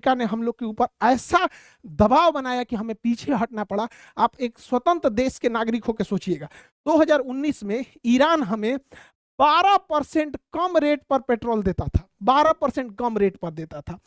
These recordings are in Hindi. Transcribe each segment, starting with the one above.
अमेरिका ने हम लोग के ऊपर ऐसा दबाव बनाया कि हमें पीछे हटना पड़ा। आप एक स्वतंत्र देश के नागरिक होकर सोचिएगा, 2019 में ईरान हमें 12% कम रेट पर पेट्रोल देता था, 12% कम रेट पर देता था।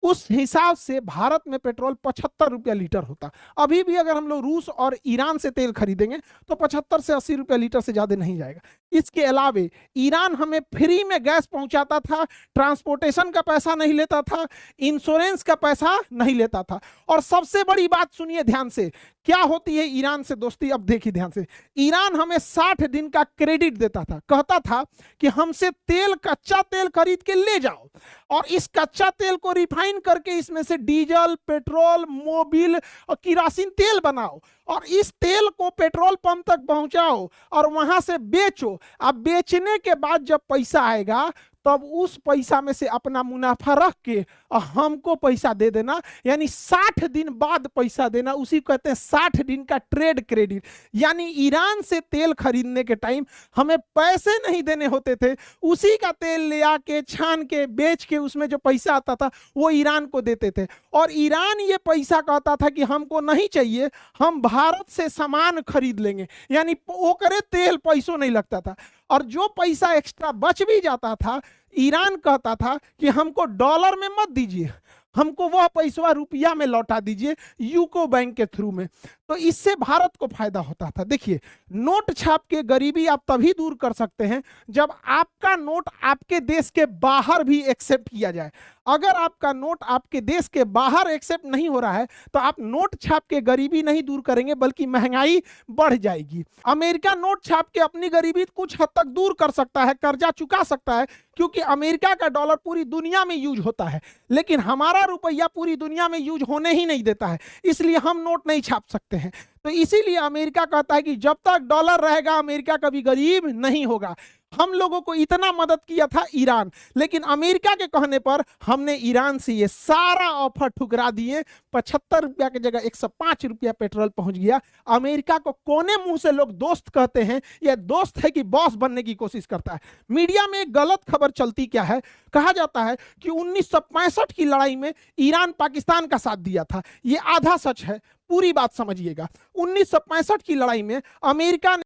उस हिसाब से भारत में पेट्रोल 75 रुपया लीटर होता। अभी भी अगर हम लोग रूस और ईरान से तेल खरीदेंगे तो 75 से 80 रुपया लीटर से ज्यादा नहीं जाएगा। इसके अलावे ईरान हमें फ्री में गैस पहुंचाता था, ट्रांसपोर्टेशन का पैसा नहीं लेता था, इंश्योरेंस का पैसा नहीं लेता था। और सबसे बड़ी बात सुनिए ध्यान से, क्या होती है ईरान से दोस्ती, अब देखिए ध्यान से। ईरान हमें 60 दिन का क्रेडिट देता था, कहता था कि हमसे तेल, कच्चा तेल खरीद के ले जाओ और इस कच्चा तेल को रिफाइन करके इसमें से डीजल, पेट्रोल, मोबिल और किरासिन तेल बनाओ और इस तेल को पेट्रोल पंप तक पहुंचाओ और वहां से बेचो। अब बेचने के बाद जब पैसा आएगा तब उस पैसा में से अपना मुनाफा रख के हमको पैसा दे देना, यानी 60 दिन बाद पैसा देना। उसी कहते हैं 60 दिन का ट्रेड क्रेडिट। यानी ईरान से तेल खरीदने के टाइम हमें पैसे नहीं देने होते थे, उसी का तेल ले आके छान के बेच के उसमें जो पैसा आता था वो ईरान को देते थे। और ईरान ये पैसा कहता था कि हमको नहीं चाहिए, हम भारत से सामान खरीद लेंगे, यानी ओकरे तेल पैसों नहीं लगता था। और जो पैसा एक्स्ट्रा बच भी जाता था ईरान कहता था कि हमको डॉलर में मत दीजिए, हमको वह पैसा रुपया में लौटा दीजिए यूको बैंक के थ्रू में। तो इससे भारत को फायदा होता था। देखिए, नोट छाप के गरीबी आप तभी दूर कर सकते हैं जब आपका नोट आपके देश के बाहर भी एक्सेप्ट किया जाए। अगर आपका नोट आपके देश के बाहर एक्सेप्ट नहीं हो रहा है तो आप नोट छाप के गरीबी नहीं दूर करेंगे बल्कि महंगाई बढ़ जाएगी। अमेरिका नोट छाप के अपनी गरीबी कुछ हद तक दूर कर सकता है, कर्जा चुका सकता है, क्योंकि अमेरिका का डॉलर पूरी दुनिया में यूज होता है, लेकिन हमारा रुपया पूरी दुनिया में यूज होने ही नहीं देता है, इसलिए हम नोट नहीं छाप सकते हैं। तो इसीलिए अमेरिका कहता है कि जब तक डॉलर रहेगा अमेरिका कभी गरीब नहीं होगा। हम लोगों को इतना मदद किया था ईरान, लेकिन अमेरिका के कहने पर हमने ईरान से ये सारा ऑफर ठुकरा दिए। 75 रुपया की जगह 105 रुपया पेट्रोल पहुंच गया। अमेरिका को कोने मुंह से लोग दोस्त कहते हैं, यह दोस्त है कि बॉस बनने की कोशिश करता है। मीडिया में एक गलत खबर चलती क्या है, कहा जाता है कि 1965 की लड़ाई में ईरान पाकिस्तान का साथ दिया था। यह आधा सच है, पूरी बात समझिएगा। 1965 की लड़ाई में अमेरिका